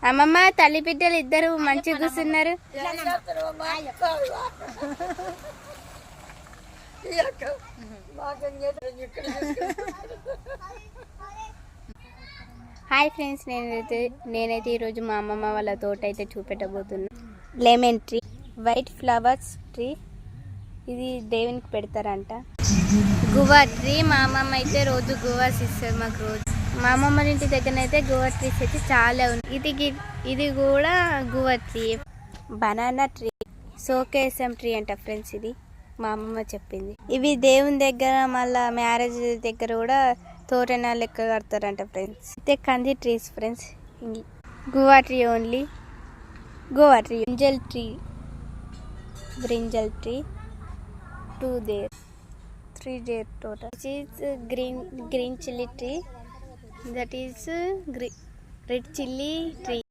అమ్మమ్మ తల్లి బిడ్డలు ఇద్దరు మంచిగా కూర్చున్నారు. హాయ్ ఫ్రెండ్స్, నేనైతే ఈరోజు మా అమ్మమ్మ వాళ్ళ తోట అయితే చూపెట్టబోతున్నా. Lemon tree, white flowers tree, ఇది దేవునికి పెడతారంట. గువా ట్రీ, మా అమ్మమ్మ అయితే రోజు గువాస్ ఇస్తారు మాకు. రోజు మా అమ్మమ్మ ఇంటి దగ్గర అయితే గువా ట్రీస్ అయితే చాలా ఉన్నాయి. ఇది కూడా గువా ట్రీ. బనానా ట్రీ, సోకేసం ట్రీ అంట ఫ్రెండ్స్. ఇది మా అమ్మమ్మ చెప్పింది. ఇవి దేవుని దగ్గర మళ్ళా మ్యారేజ్ దగ్గర కూడా తోరణాలు లెక్క కడతారంట ఫ్రెండ్స్. అయితే కంది trees friends. Guava tree only. Guava tree, brinjal tree 2 there, 3 there total. This is green chili tree. That is red chili tree.